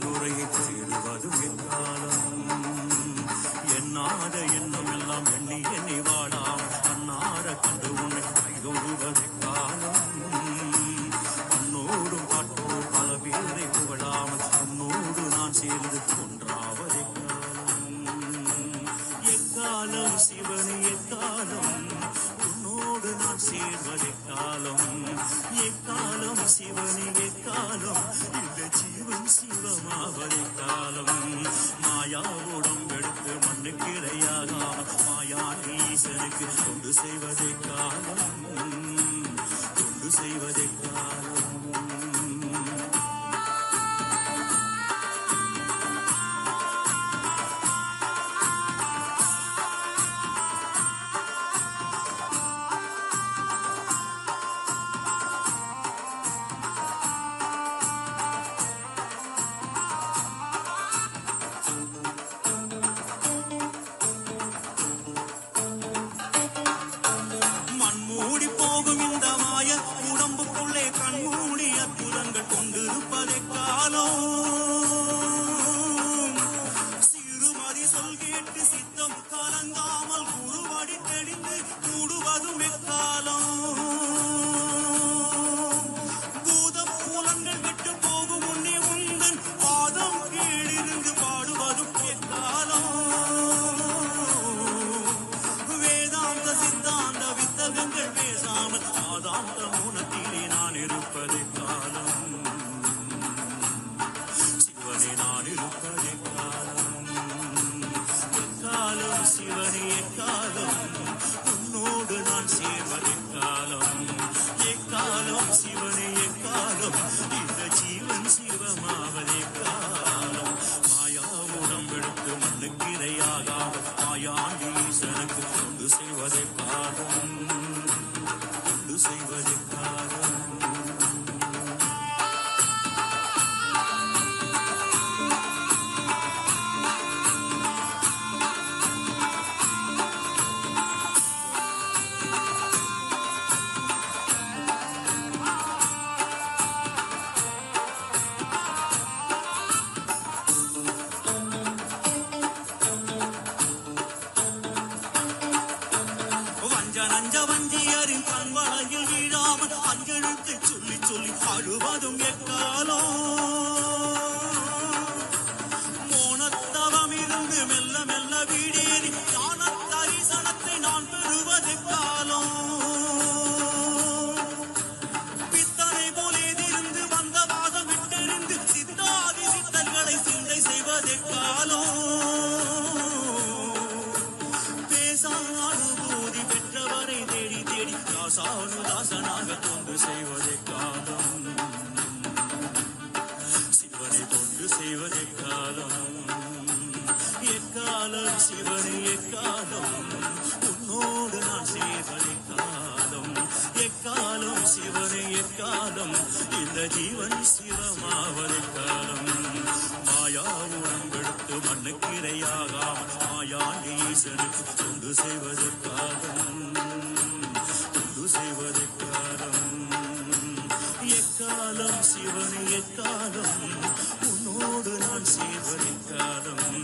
குறையை தேடுவதும் எக்காலம். எண்ணாத எண்ணம் எல்லாம் எண்ணி எண்ணி வாடாம் கண்ணார கண்டு உன்னை கைதொழுவதை காலம். கண்ணோடும் பாட்டோடும் பல பேரை புகழாமல் உன்னோடு நான் சேர்ந்து ஒன்றாவதை எக்காலம். சிவனே எக்காலம் உன்னோடு நான் சேர்வதை காலம். எக்காலம் சிவனே எக்காலம் இந்த ஜீவன் சிவமாவதை காலம். மாயாவுடம் எடுத்து மண்ணுக்கு இரையாகாம மாயான ஈசனுக்கு கொண்டு செய்வதை காலம். கொண்டு செய்வதை காலம். மண்மூடி போகும் இந்த மாய உடம்புக்குள்ளே கண்மூடி அற்புதங்கள் கொண்டிருப்பதை காலம். சிறுமதி சொல் கேட்டு சித்தம் கலங்காமல் குருவடி தெளிந்து கூடுவதும் எக்காலம். பூத பூலங்கள் விட்டு போகும் உன்னே உந்தன் பாதம் கீழிருந்து பாடுவதும் எக்காலம். வேதாந்த சித்தாந்த வித்தகங்கள் பேசாமல் ஆதாந்த மூலத்திலே நான் இருப்பதை காலம். சிவனே நான் இருப்பதை காலம். எக்காலம் சிவனே எக்காலம் உன்னோடு நான் சேர்வதை காலம். எக்காலம் சிவனே எக்காலம் இந்த ஜீவன் சிவமாவதை காலம். மாயாவுடம் எடுத்து மண்ணுக்கு இரையாகாமல் மாயாண்டி ஈசனுக்கு கொண்டு செய்வதை காலம். கொண்டு செய்வதை காலம். நஞ்ச வஞ்சியரின் கண்வளையில் வீழாமல் அஞ்செழுத்து சொல்லி சொல்லி அழுவதும் எக்காலம். மோனத்தவம் இருந்து மெல்ல மெல்ல வீடேறி ஞான தரிசனத்தை நான் பெறுவது காலம். பித்தனை போல் எதிர்ந்து வந்த வாதம் விட்டெறிந்து சித்தாதி சித்தர்களை சிந்தை செய்வதை காலம். அனுபூதி பெற்றவரை தேடி தேடி தாசானுதாசனாக தொண்டு செய்வதை காலம். சிவனை தொண்டு செய்வதை காலம். எக்காலம் சிவனை எக்காலம் உன்னோடு நான் சேர்வதை காலம். எக்காலம் சிவனை எக்காலம் இந்த ஜீவன் சிவமாவதை காலம். மாயாவுடன் எடுத்து மண்ணுக்கு இரையாகாமல் மாயாண்டி ஈசனுக்கு தொண்டு செய்வதை காலம். தொண்டு செய்வதை காலம். எக்காலம் சிவனை எக்காலம் உன்னோடு நான் சேர்வதை காலம்.